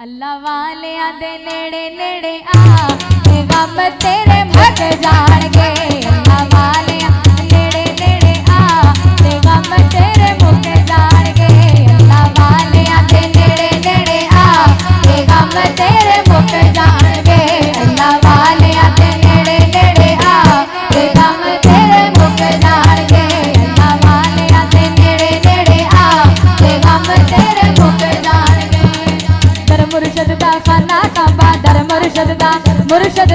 अल्लाह वालियां दे नेड़े नेड़े आ ते गम तेरे मुक जाणगे। अल्लाह वालियां नेड़े नेड़े आ ते गम तेरे मुक जाणगे। अल्लाह वालियां दे नेड़े नेड़े आ ते गम तेरे मुक जाणगे। अल्लाह वालियां दे नेड़े नेड़े आ ते गम तेरे मुक जाणगे। अल्लाह वालियां दे नेड़े नेड़े आ ते गम तेरे मुक जाणगे। दर मुर्शद दा खाना काबा, दर मुर्शद दा दर मुर्शद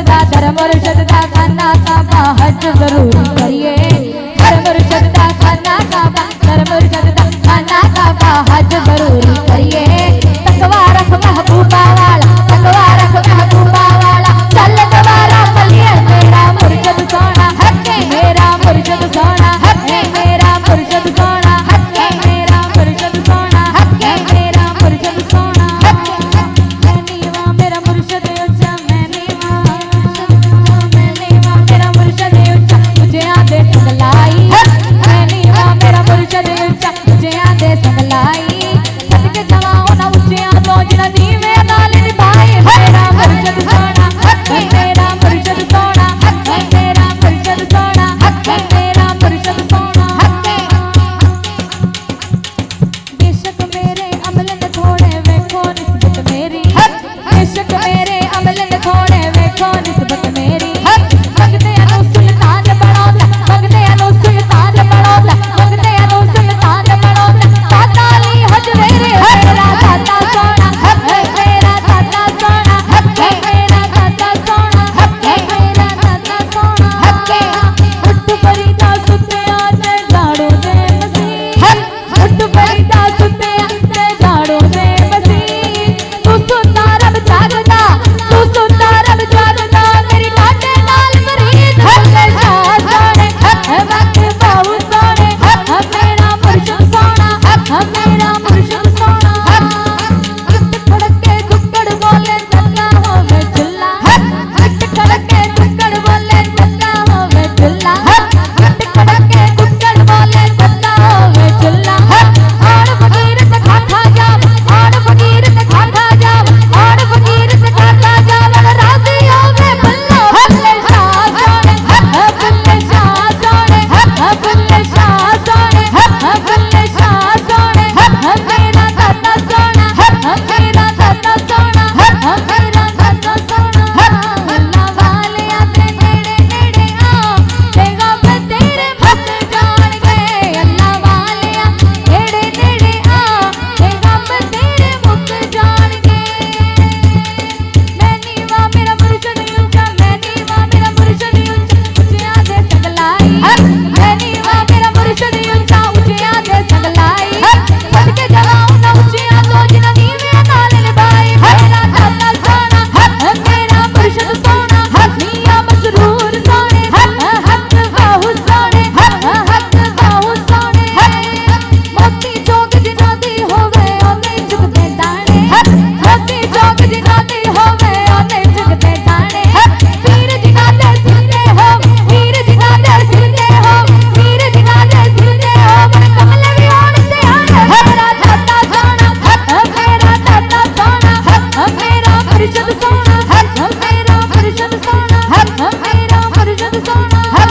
दा खाना काबा हज जरूर करिए। दर मुर्शद दा खाना काबा, दर मुर्शद दा खाना काबा हज जरूर करिए। तकवा रख महबूबा वाला, तकवा रख महबूबा वाला, चल दोबारा पलिए मेरा मुर्शद सोना है, मेरा मुर्शद सोना है, मेरा मुर्शद सोना है, मेरा मुर्शद सोना है, मेरा मुर्शद सोना है। मेरा मुर्शद उच्चा, मैं नीवा, मेरा मुर्शद उच्चा मुझे आदे संगलाई। मैं नीवा मेरा मुर्शद उच्चा मुझे आदे संगलाई। सदके जवाओ ना उच्चियां तो जिना नीवे नाल निभाए। मेरा मुर्शद सोना है, मेरा मुर्शद सोना है, मेरा मुर्शद सोना है, मेरा मुर्शद सोना है। बेशक मेरे अमल न थोड़े वेखो निस्बत मेरी, बेशक मेरे अमल न थोड़े वेखो निस्बत मेरी। मंगदे अनु सुल्तान बनोला, मंगदे अनु सुल्तान बनोला, मंगदे अनु सुल्तान बनोला। दाता अली हजवेरे मेरा दाता सोना है, मेरा दाता सोना है, मेरा दाता सोना है, मेरा दाता सोना है। उठ फरीदा सुते आते झाड़ू दे मसीह, उठ फरीदा सुते आते झाड़ू दे मसीह। तू सुता रब जागदा, तू सुता रब जागदा, मेरी लाडे नाल मरीद है। शाह सोने वक्त बहु सोने, मेरा मुर्शद सोना है, मेरा मुर्शद सोना है। इट खड़के कुक्कड़ बोले तक्का होवे चुल्ला, इट खड़के कुक्कड़ बोले तक्का होवे चुल्ला, इट खड़के कुक्कड़ बोले तक्का होवे चुल्ला। आड़ फकीर ते खाता जाव, आड़ फकीर ते खाता जाव, आड़ फकीर ते खाता जाव, राजी होवे बल्लो बुल्ले शाह सोने, बुल्ले शाह सोने, बुल्ले शाह सोने, बुल्ले शाह सोने। मेरा दाता सोना है, मेरा दाता सोना है, मेरा दाता सोना है। अल्लाह वालियां दे नेड़े नेड़े आ ते गम तेरे मुक जाणगे। अल्लाह वालियां नेड़े नेड़े आ ते गम तेरे मुक जाणगे। मैं नीवा मेरा मुर्शद उच्चा, मैं नीवा मेरा मुर्शद उच्चा उच्चियां दे संगलाई। मैं नीवा मेरा मुर्शद उच्चा उच्चियां दे संगलाई। सदके जवाओ ना उच्चियां तो जिना नीवे नाल निभाए। मेरा दाता सोना है, मेरा मुर्शद सोना है, मियां मसरूर सोने हक बाहु सोने, हक बाहु सोने। मोती चौक जिना दी होवे ओने चुगदे दाने, मोती चौक जिना दी होवे ओने चुगदे दाने। पीर जिना दे सिरदे हो, पीर जिना दे सिरदे हो, पीर जिना दे सिरदे हो, मन कमल भी होण से आने। मेरा दाता सोना है, मेरा दाता सोना है, मेरा मुर्शद सोना है, मेरा मुर्शद सोना है, मेरा मुर्शद सोना है।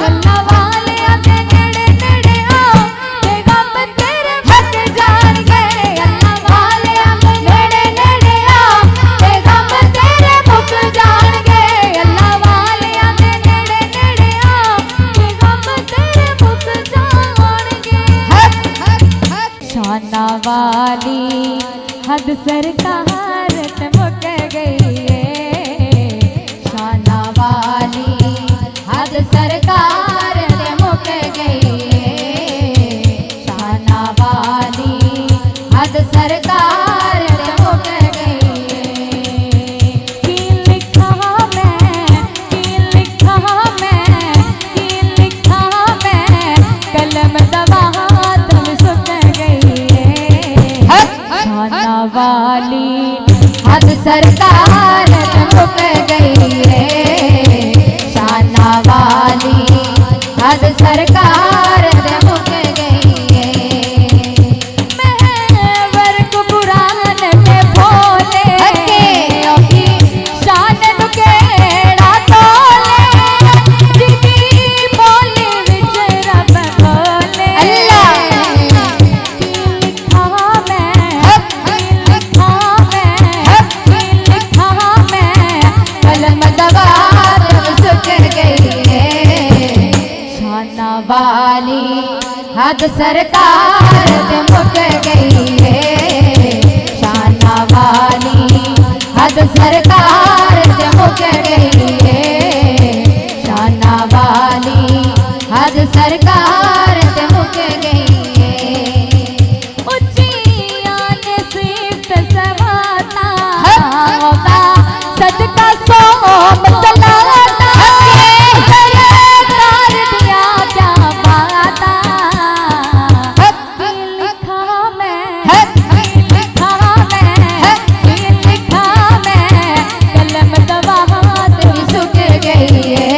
अल्लाह वालियां दे नेड़े नेड़े आ ते गम तेरे मुक जाणगे। अल्लाह वालियां दे नेड़े नेड़े आ ते गम तेरे मुक जाणगे। अल्लाह वालियां दे नेड़े नेड़े आ ते गम तेरे मुक जाणगे। शाना वाली हद सरकार ते मुक गई है, शाना वाली हद सरकार ते मुक गई है, शाना वाली हद सरकार ते मुक गई है। की लिखा मैं, की लिखा मैं, की लिखा मैं, कलम दवा तुम सुख गई है। शाना वाली हद सरकार ते मुक गई है, शाना वाली हद सरकार ते मुक गई है। महवर को कुरान में बोले हद सरकार ते मुक गई है शाना वाली हद सरकार ते मुक गई है शाना वाली हद सरकार ते मुक गई है उच्चियां ने सिफ्त सवाता होता सदका सो मसलाता सरकार दिया क्या बाता लिखा मैं कलम दवात भी सुख गई है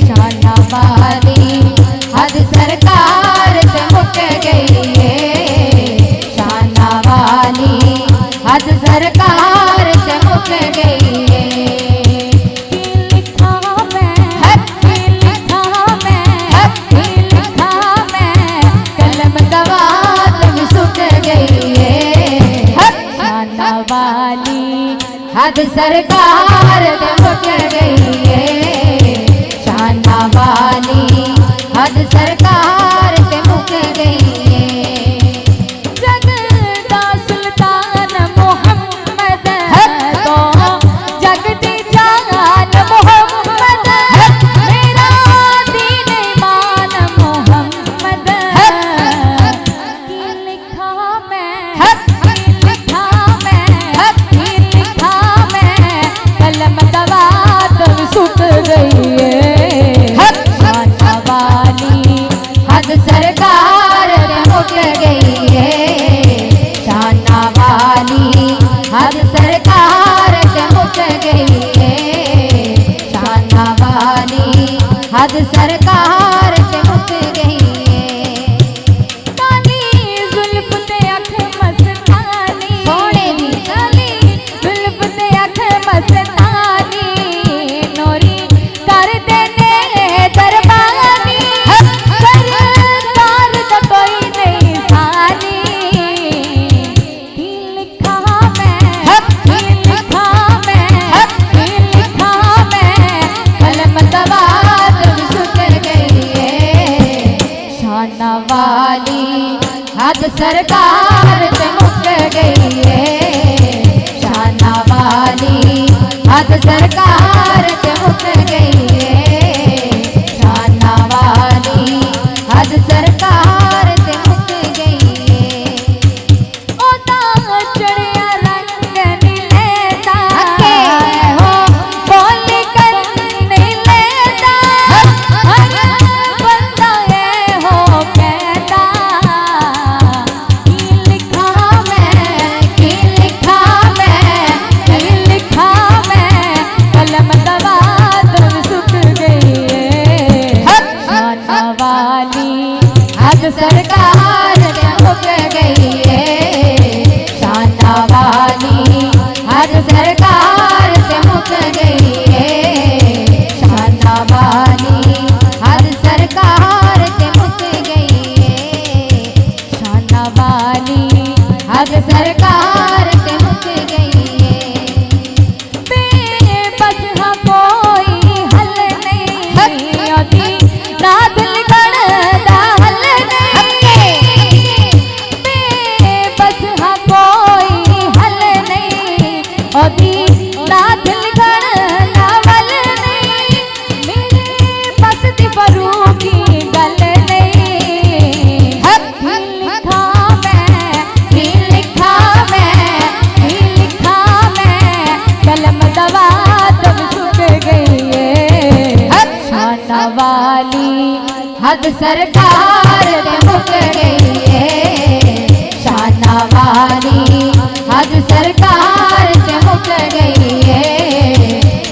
शाना वाली हद सरकार से मुक गई है शाना वाली हद सरकार से मुक गई है हद सरकार ते मुक गई है शाना वाली हद सरकार ते मुक गई है जग दा सुल्तान मोहम्मद तो जग दी जान मोहम्मद मेरा दीन ईमान मोहम्मद की लिखा मैं सुख गई है शाना वाली हद सरकार मुक गई है शाना वाली हद सरकार मुक गई है शाना वाली हद सरकार मुक गई है काली जुल्फ ते अख मस्तानी सोने दी काली जुल्फ ते अख मस्तानी हद सरकार ते मुक गई है शाना वाली हद सरकार ते मुक गई है शाना वाली हद सरकार ते मुक गई है ओदा चढ़िया रंग नीलेदा हो बोल कर नीलेदा बंदा है हो कहता हद सरकार मुक गई है शाना वाली हद सरकार मुक गई है शाना वाली हद सरकार मुक गई है शाना वाली हद सरकार मुक गई है बेबस हा कोई हल नहीं होती ना दिल अभी ना दिल नावल नहीं मेरे बस दी बरू की गल नहीं लिखा मैं कलम दवा तब सुख गई है शाना वाली हद सरकार मुक गई है शाना वाली हद सरकार मुक गई है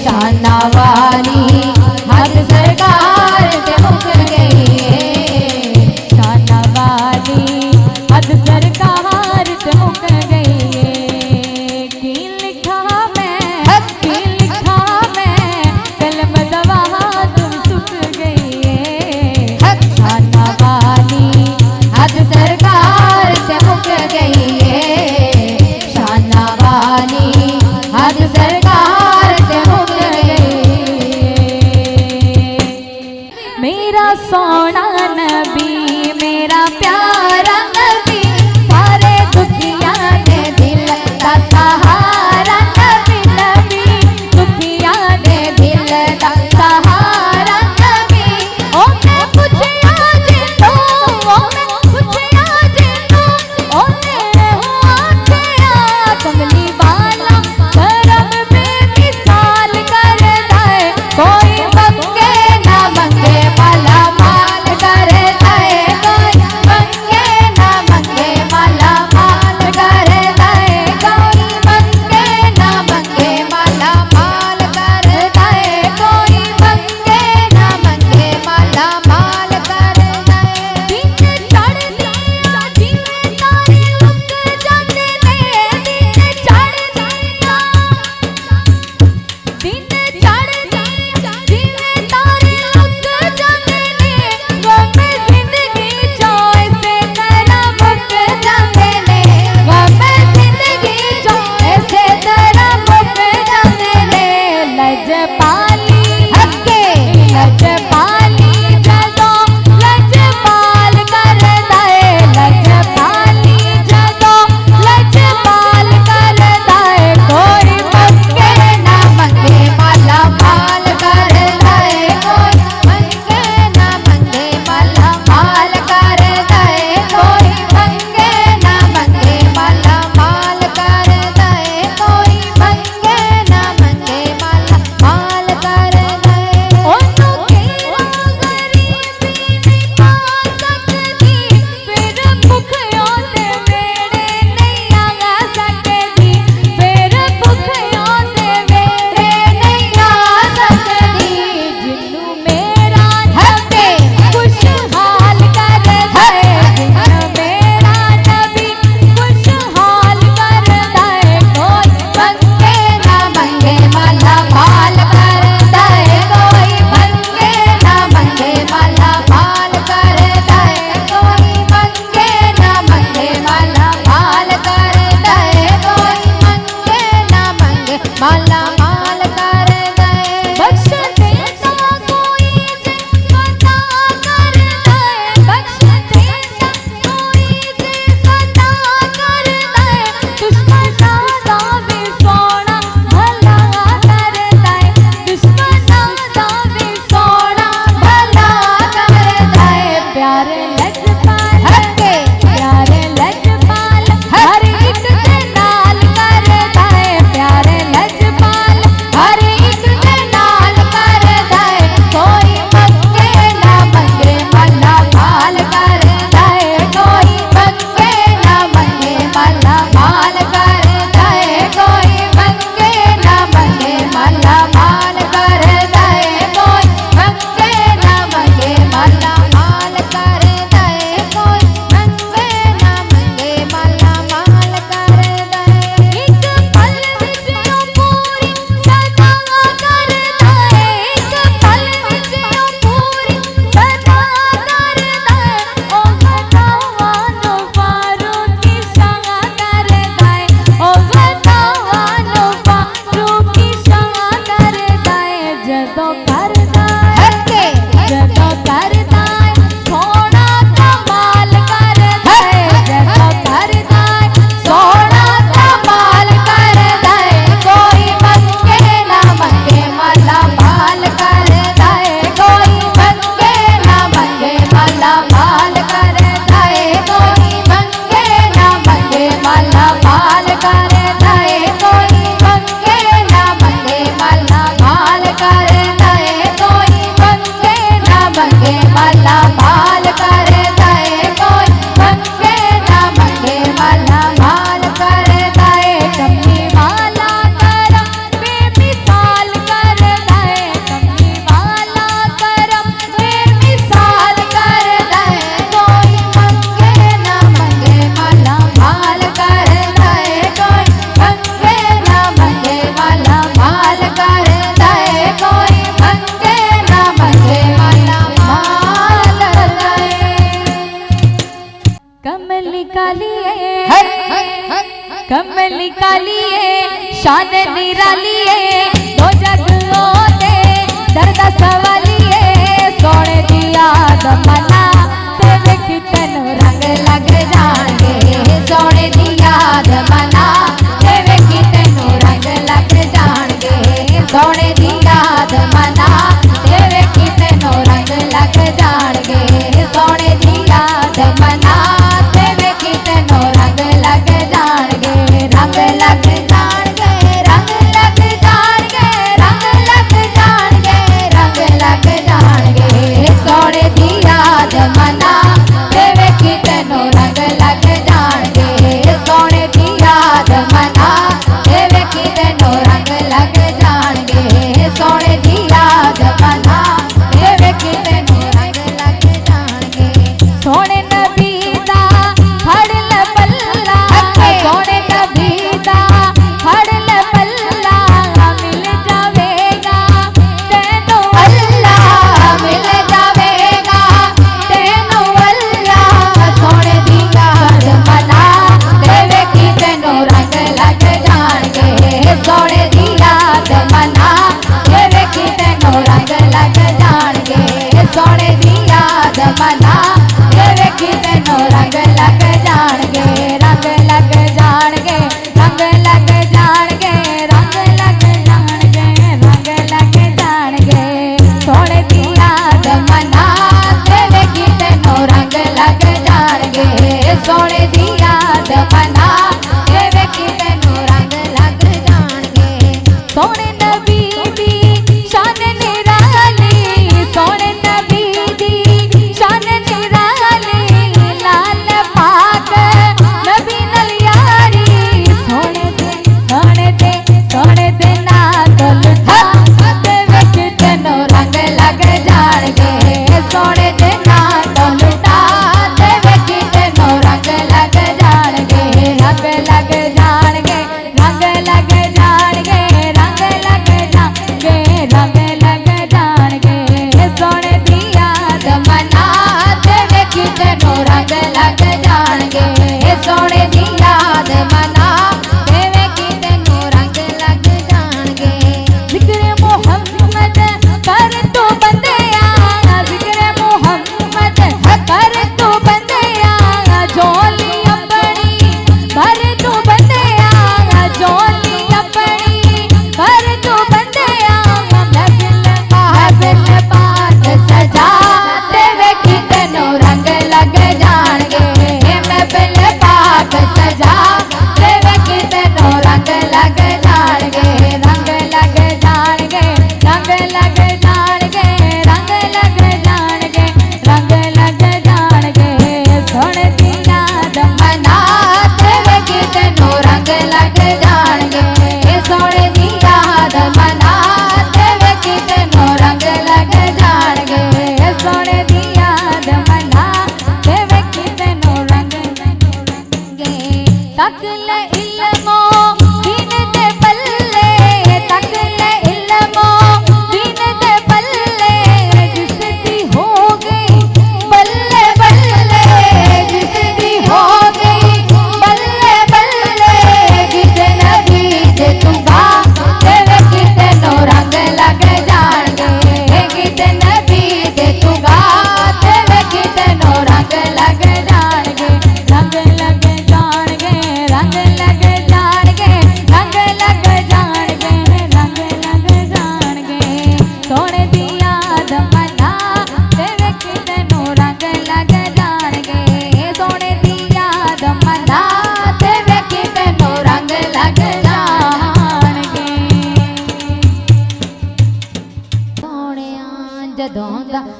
शाना वाली हद सरकार मुक गई है शाना वाली हद सरकार मुक गई है की लिखा मैं कलम दवा तुम सुख गई है शाना वाली हद सरकार मुक गई है शाना वाली हद सरकार मुक गई मेरा सोना नबी मेरा माला माल कर दे। बख्श देता कोई जे खता कर दे, बख्श देता कोई जे खता कर दे, दुश्मना दा भी सोना भला कर दे, दुश्मना दा भी सोना भला कर दे। प्यारे लजपाल प्यारे लजपाल हर एक दे नाल कर दे, प्यारे लजपाल हर एक दे नाल कर दे, कोई मंगे ना मंगे माला माल कर दे, कोई मंगे ना मंगे माला माल कर दे, कोई मंगे ना मंगे माला माल कर दे, कोई मंगे ना मंगे माला माल कर दे, कोई मंगे ना मंगे माला माल कर दे। एक पल विच ओ पूरी सदा कर दे, एक पल विच ओ पूरी सदा कर दे, ओ बतावानो फारूकी शाह कर दे, ओ बतावानो फारूकी शाह कर दे। जदों करदा जदों करदा सोना कमाल कर दे, जदों करदा सोना कमाल कर दे, कोई मंगे ना मंगे माला माल कर दे, कोई मंगे ना मंगे माला माल कर दे, कोई मंगे ना मंगे माला माल कर दे, कोई मंगे ना मंगे माला माल कर दे, कोई मंगे ना मंगे माला माल कर दे, कोई मंगे ना मंगे माला माल कर दे। कमली वाला करम बेमिसाल कर दे, कमली वाला करम बेमिसाल कर दे, कोई मंगे ना मंगे माला माल कर दे, कोई मंगे ना मंगे माला माल कर दे, कोई मंगे ना मंगे माला माल कर दे। कमली कालिए कमली कालिए शान निरालिए दो जग ओते दर्द सवालिए सोने दिया दमना ते वेखी तैनू रंग लग जाणगे, सोने दी याद मना ते वेखी तैनू रंग लग जाणगे, सोने दी याद मना ते वेखी तैनू रंग लग जाणगे, सोने दी याद मना ते वेखी तैनू रंग लग जाणगे, रंग लग जाणगे, रंग लग जाणगे, रंग लग जाणगे, रंग लग जाणगे, सोने दी याद मना ते वेखी तैनू रंग लग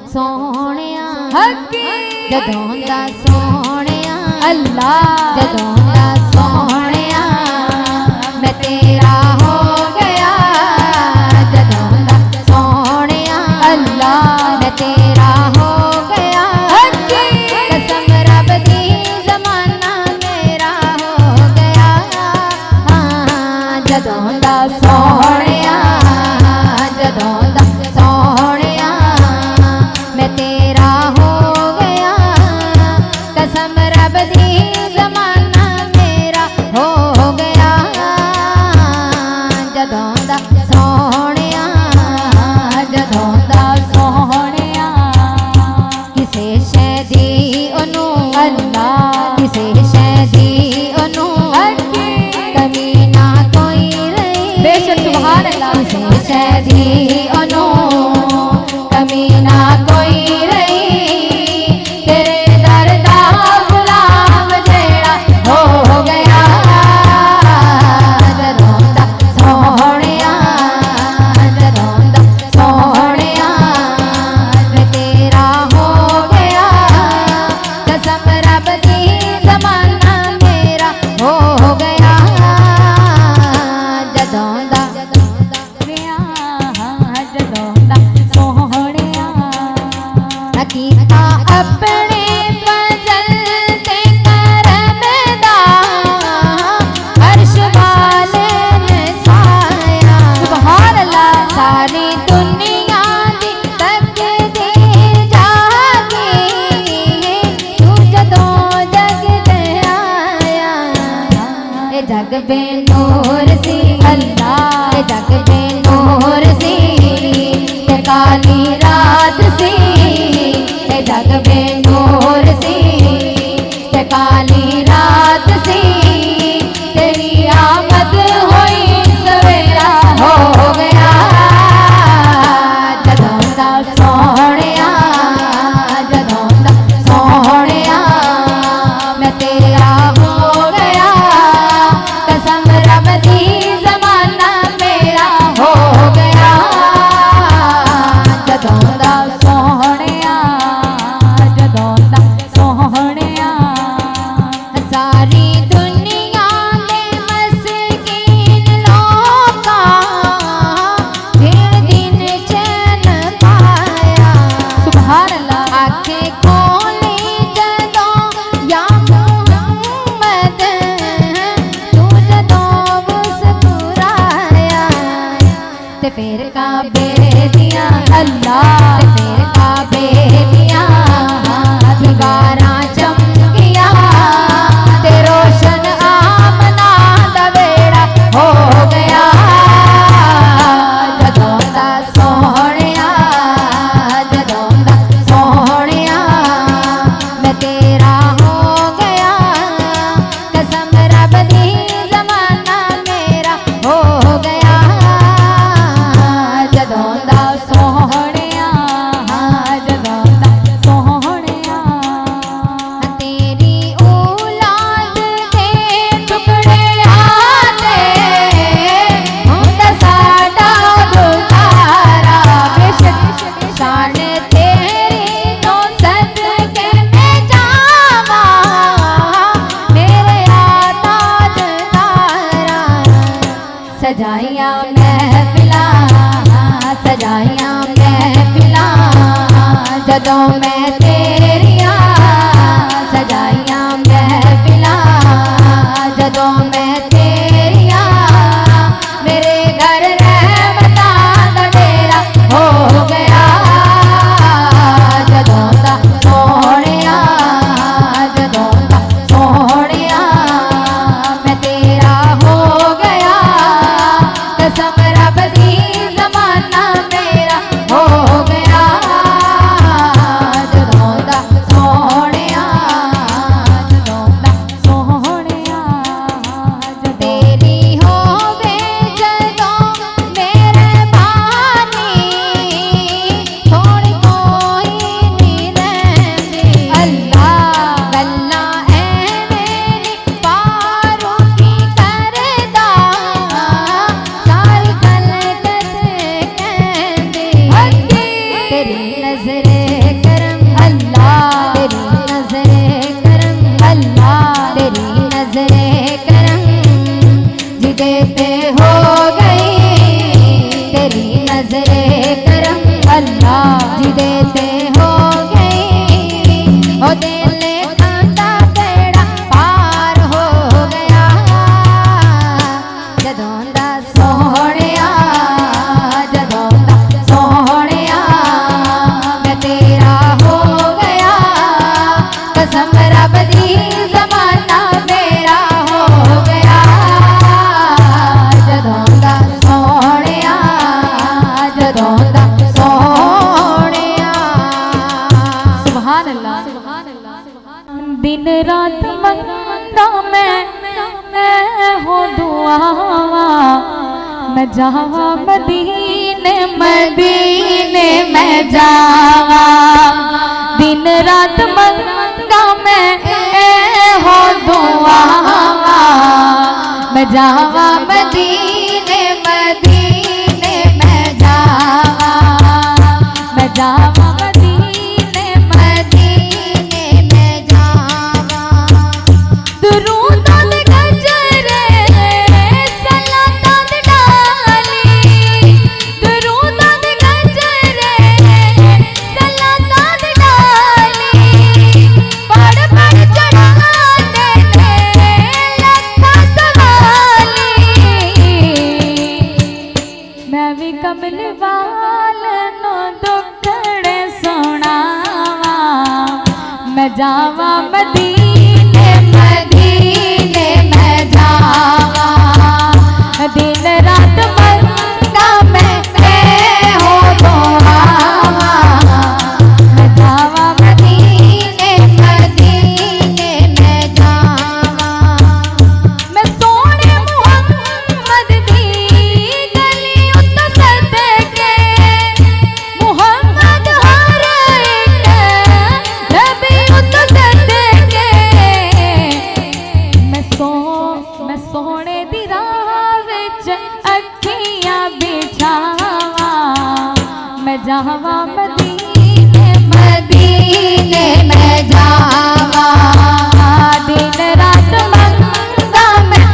सोहणिया हकी जदों दा सोहणिया अल्लाह जदों दा सोहणिया मैं तेरा हो गया जदों दा सोहणिया अल्लाह मैं तेरा हो गया हकी कसम रब दी ज़माना मेरा हो गया हाँ जदों दा सोहणिया जदों दा सोहणिया मैं तेरा हो गया कसम रब दी ज़माना मेरा हो गया जदों दा सोहणिया जदों दा सोहणिया किसे शै दी ओनू अल्लाह किसे शै दी ओनू हकी कमी ना कोई रही बेशक सुभान अल्लाह किसे शै दी ओनू कमी ना कोई रही तेरे दर दा गुलाम जेड़ा हो गया जदों दा सोहणिया जदों दा सोहणिया मैं तेरा हो गया कसम रब दी ज़माना मेरा हो गया जदों दा जदों दा सोहणिया कीता अपने फजल ते करम दा अर्श वाले ने छाया सुभान अल्लाह सारी दुनिया दी तकदीर जागी तू जदों जग ते आया ए जग बेनूर सी अल्लाह ए जग बेनूर सी ते काली रात सी ए जग बेनूर सी ते काली रात सी तेरी आमद हुई सवेरा हो गया जदों दा सोहणिया जदों दा सोहणिया मैं तेरा हो गया कसम रब दी ज़माना मेरा हो गया जदों दा सोहणिया जदों दा सोहणिया सारी दुनिया दे मस्कीन लोकां फिर दिन चैन पाया सुभान अल्लाह आंखें खोली जदों या मुहम्मद तू जदों मुस्कुराया ते फिर काबे दियां अल्लाह ते फिर काबे दियां दीवारां चमकियां ते रोशन आमना दा बेड़ा हो गया जदों दा सोहणिया जदों दा सोहणिया मैं तेरा हो गया कसम रब दी ज़माना मेरा हो गया जदों दा सोहणिया जदों दा सोहणिया तेरी औलाद दे टुकड़े आते हुंदा साडा गुजारा बेशक शान तेरी तो सदके मैं जावा मेरे ताज तारा सजाइया महफिलां सजाइया महफिलां जदों मैं तेरियां सजाइया महफिलां जदों मैं तेरियां मेरे घर रहमतां दा डेरा हो गया जदों दा सोहणिया जदों दा सोहणिया मैं तेरा हो गया कसम रब दी ज़माना मेरा हो गया जदों दा सोहणिया जदों दा सोहणिया तेरी होवे जदों मेरे बानी थोड़ी कोई नहीं रहिंदी अल्लाह गल्लां ऐवें नी पारूकी करदा सारी दिन रात मंगा मैं हो दुआवा मैं जावा मदीने मदीने मैं जावा दिन रात मंगा मैं हो दुआवा मैं जावा मदीने मदीने मैं जावा मैं जावा मदीने मदीने मैं जावा दुरूद दे गजरे सलात डाली दुरूद दे गजरे सलात डाली पढ़ पढ़ चढ़ाते ने लखा सवाली मैं भी कमल वाल नो दुखड़े सुनावा मैं जावा मदीने मदीने मैं जावा दिन रात मंगा मैं हो दुआवा मैं जावा मदीने मदीने मैं जावा मैं सोने मुहम्मद दी गली उत सदके मुहम्मद हर एक नबी उत सदके मैं सोने दी राह विच अखियां बिछावा मैं जावा मदीने मदीने मैं जावा दिन रात मंगा मैं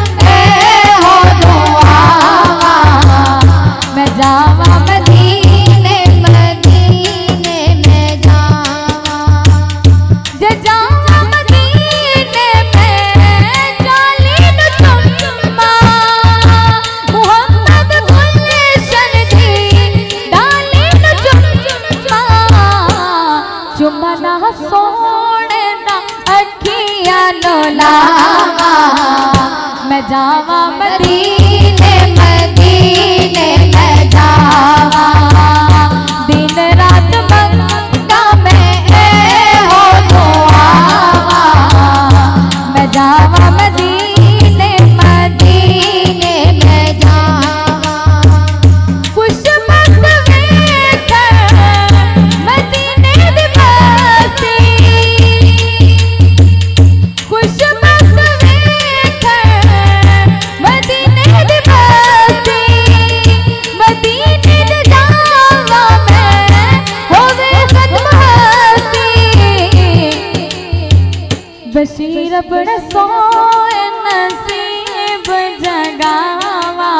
हो दुआवा मैं जावा मदीने मदीने मैं जावा जे जावा मदीने में जालिन चुम्मा मुहम्मद गुलशन दी डालिन चुम्मा चुम्मा ना सोने ना अखियां नो लावा मैं जावा मदीने मदीने मैं जावा दिन रात मंगा मैं हो दुआवा मैं जावा मदीने मदीने मैं जावा खुशबख्त वेख मदीने दी बस्ती खुशबख्त वेख मदीने दी बस्ती मदीने दे जावा मैं होवे खत्म हस्ती बशीर अपने सोए नसीब जगावा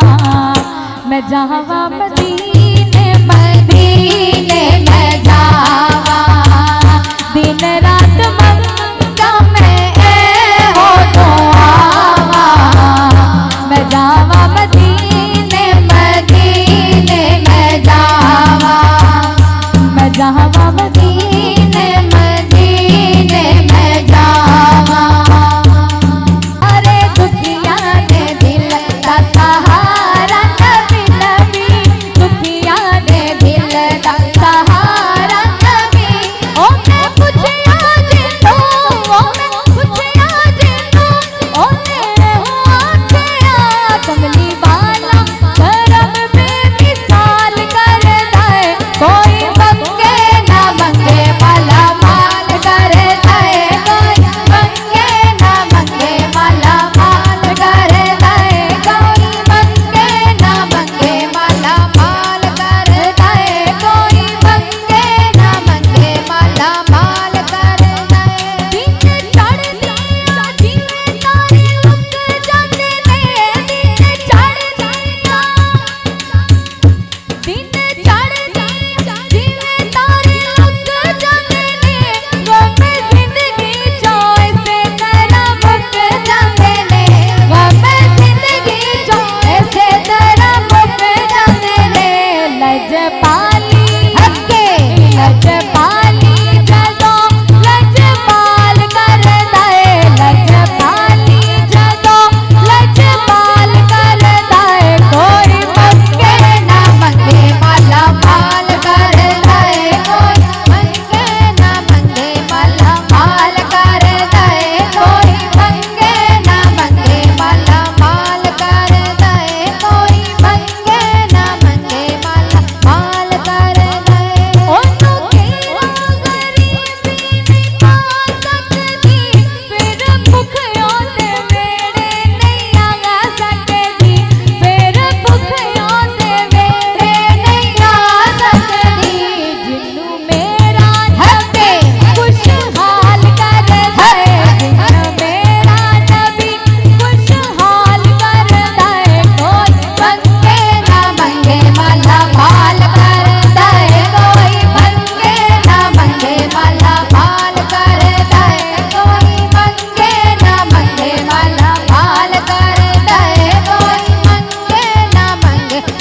मैं जावा मदीने मदीने मैं जावा दिन रात मंगा मैं हो दुआवा मैं जावा मदीने मदीने मैं जावा मैं जावा मदीने मदीने मैं जावा अरे दुखिया दे दिल दा सहारा नबी नबी दुखिया दे दिल दा सहारा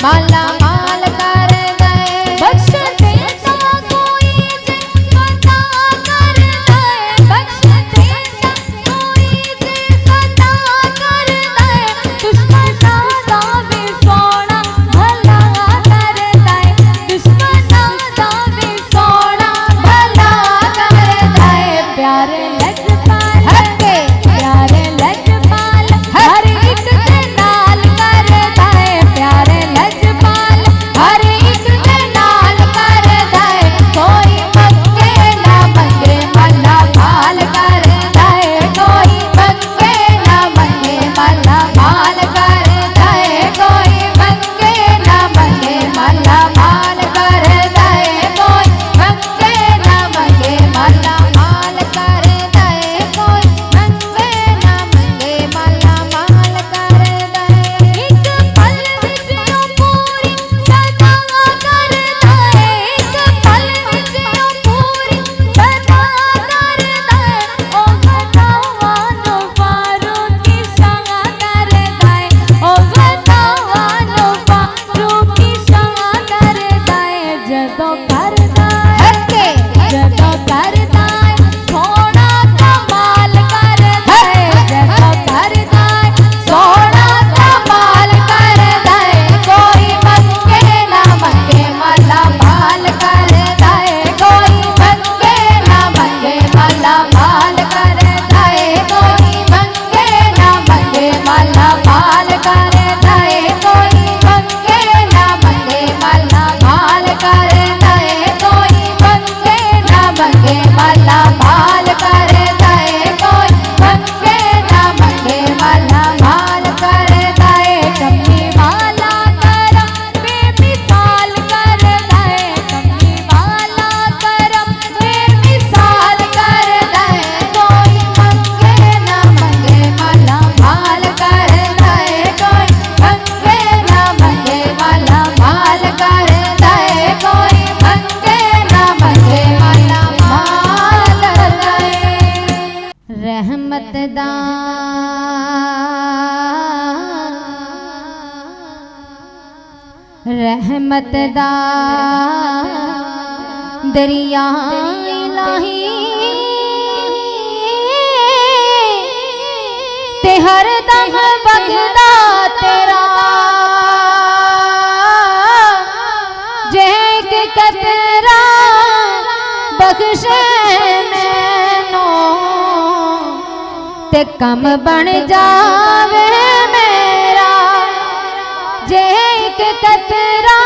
माला माल कर दे। बख्श देता कोई जे खता कर दे, बख्श देता कोई जे खता कर दे, दुश्मना दा भी सोना भला कर दे, दुश्मना दा भी सोना भला कर दे। प्यारे लजपाल हके प्यारे लजपाल हर एक दे नाल कर दे, प्यारे लजपाल हर एक दे नाल कर दे। कोई मंगे ना मंगे माला माल कर दे, कोई मंगे ना मंगे माला माल कर दे, कोई मंगे ना मंगे माला माल कर दे, कोई मंगे ना मंगे माला माल कर दे, कोई मंगे ना मंगे माला माल कर दे। एक पल विच ओ पूरी सदा कर दे, एक पल विच ओ पूरी सदा कर दे, ओ गदावानो फारूकी शाह कर दे, ओ गदावानो फारूकी शाह कर दे। जदों करदा हके जदों करदा सोना कमाल कर दे, जदों करदा सोना कमाल कर दे। कोई मंगे ना मंगे माला माल कर दे, कोई मंगे ना मंगे माला माल कर दे, कोई मंगे ना मंगे माला माल कर दे, कोई मंगे ना मंगे माला माल कर दे, कोई मंगे ना मंगे माला माल कर दे, कोई मंगे ना मंगे माला माल कर दे। कमली वाला करम बेमिसाल कर दे, कमली वाला करम बेमिसाल कर दे। कोई मंगे ना मंगे माला माल कर दे, कोई मंगे ना मंगे माला माल कर दे, कोई मंगे ना मंगे माला माल कर दे। रहमत दा रहमत दा दरिया इलाही ते हर दम बगदा तेरा, जे एक कतरा बख्शे मैनू ते कम बन जावे मेरा, जे एक कतरा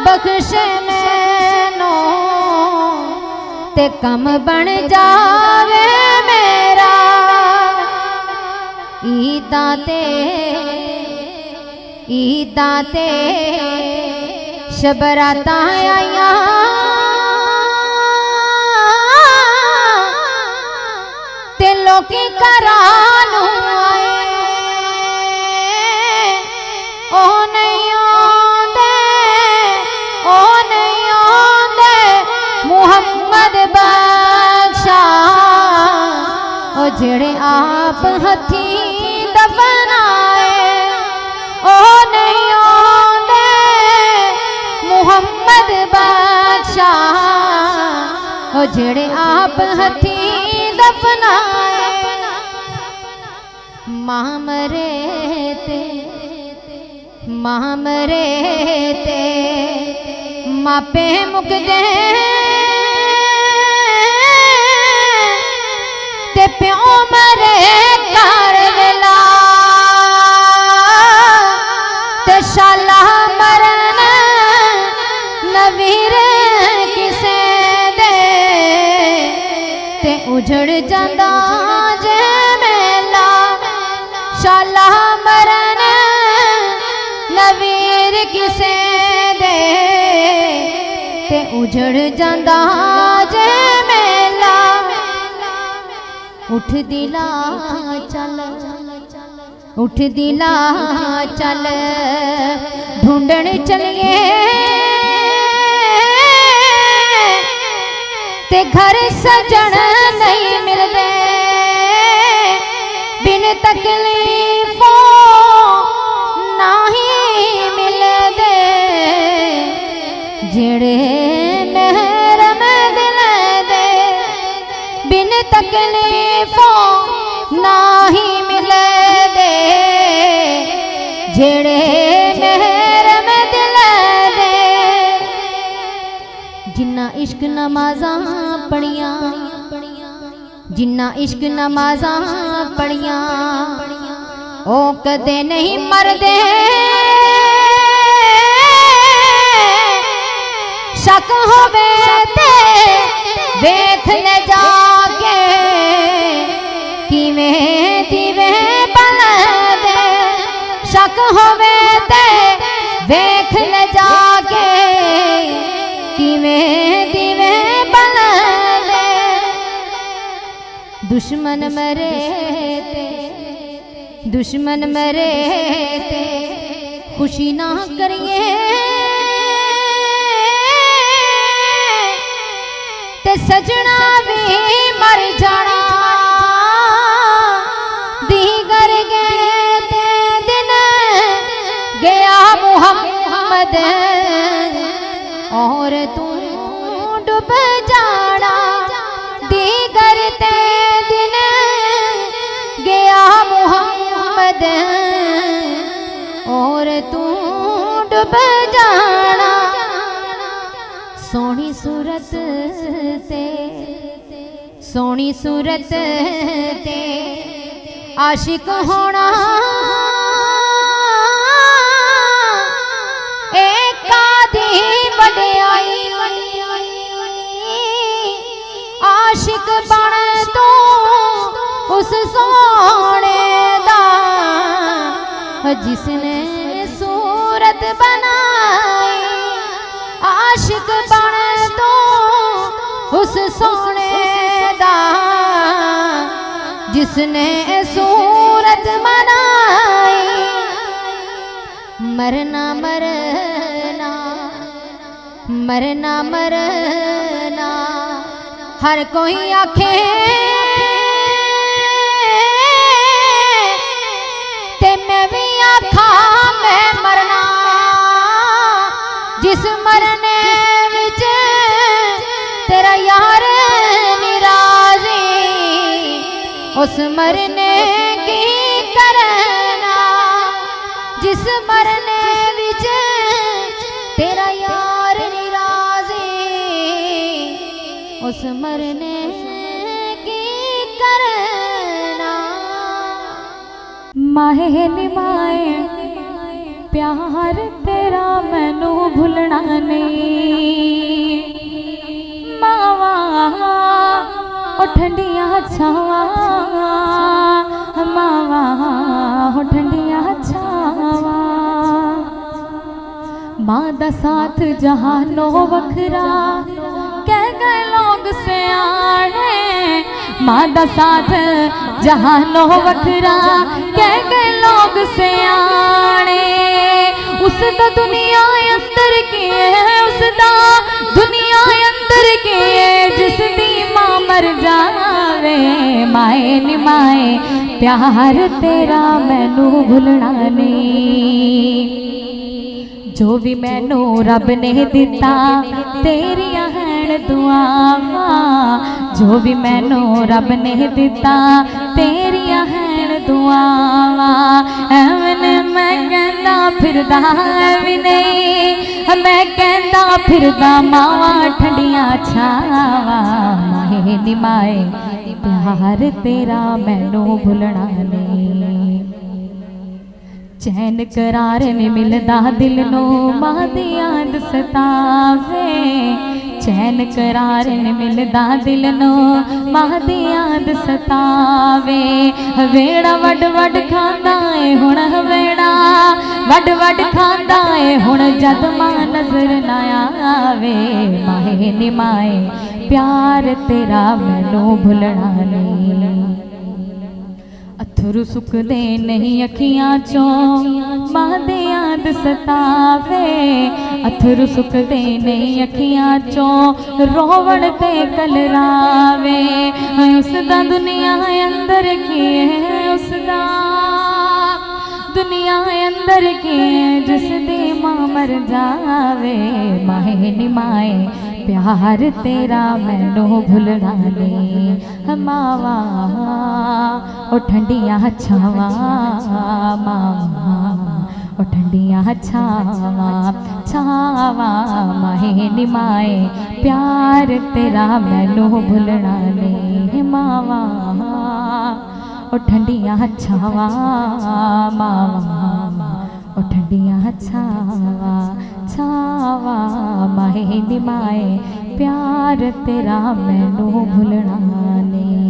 बख्शे मैनू ते कम बन जावे मेरा। ईदां ते शबरातां आईयां, ते लोकी घरां नूं आए, ओ नहीं आंदे, ओ नहीं आंदे मुहम्मद बख्शा, ओ जेड़े आप हथी दफनाए, ओ नहीं आंदे मुहम्मद बख्शा, ओ जेड़े आप हथी दफनाए। मामरे ते मापे मुकदे, ते प्यो मरे घर वेला, ते शाला मरन नवीर किसे दे, ते उजड़ जांदा जे मेला, शाला मरन नवीर किसे दे, ते उजड़ जांदा जे मेला। उठ दिला चल, उठ दिला चल ढूंढण चलिए, ते घर सजन नहीं मिलते, बिन तकलीफों नहीं मिलते। जेड़े महरम दिल दे बिन तकलीफों नाही मिले दे, जेड़े महरम दिल दे जिन्ना इश्क नमाज़ां पढ़ियां, जिन्ना इश्क नमाज़ां पढ़ियां ओ कदे नहीं मरदे। शक होवे ते वेख ले जाके किवें दिवे बलदे, शक होवे ते वेख ले जाके किवें दिवे बलदे। दुश्मन मरे ते, दुश्मन मरे ते खुशी ना करिए ते सजना भी मर जाना। दीगर गए ते दिन गया मुहम्मद और तू डूब जाना। दीगर ते दिन गया मुहम्मद और तू डूब जाना। सोनी सूरत ते, सोनी सूरत ते आशिक होना एक आधी वड्याई। आशिक बन तो उस सोने दा जिसने सूरत बनाई। आशिक बन तो उस सोने दा जिसने सूरत बनाई। मरना मरना मरना मरना हर कोई आखे ते मैं भी आखा मैं मरना। जिस मरने विच तेरा यार निराज़ी उस मरने की करना। जिस मरने विच तेरा यार निराज़ी उस मरने की करना। माहे निभाए प्यार तेरा मैनू भुलना नहीं। मावा ओ ठंडिया छावा, मावा ओ ठंडिया छावा। माँ दा साथ जहानो वखरा कह गए लोग सियाने। माँ दा साथ जहानो वखरा कह गए लोग सियाने। उसदा दुनिया अंदर के उसदा दुनिया अंदर के जिसदी माँ मर जावे। माए नी माए प्यार तेरा मैनू भुलना नहीं। जो भी मैनू रब ने दिता तेरिया हैन दुआवां। जो भी मैनू रब ने दिता तेरिया हैन दुआवां। एवं मैं कहंदा फिरदा भी नहीं, मैं कहंदा फिरदा मावा ठंडिया छावा। माए नी माए प्यार तेरा मैनू भुलना नहीं। चैन करार ने मिलदा दिल नो मां दी याद सतावे। चैन करार ने मिलदा दिल नो मां दी याद सतावे। वेड़ा वड वड खांदा ए हुण वेड़ा वड वड खांदा ए हुण जद मां नजर ना आवे। माए नी माए प्यार तेरा मैनू भुलना नहीं। अथरू सुकदे नहीं अखियां चों मां दे याद सतावे। अथरू सुकदे नहीं अखियां चों रोवण ते कलरावे। उसदा दुनिया अंदर की है उसदा दुनिया अंदर के जिस दी मां मर जावे माहे निमाए प्यार तेरा मैनू भुलना ने मावा ओ ठंडिया छावा मावा ओ ठंडिया छावा छावा माहे निमाए प्यार तेरा मैनू भुलना ने मावा ओ ठंडिया छावा मावा ओ ठंडिया छावा छावा माहे निमाए प्यार तेरा मैनू भुलना ने।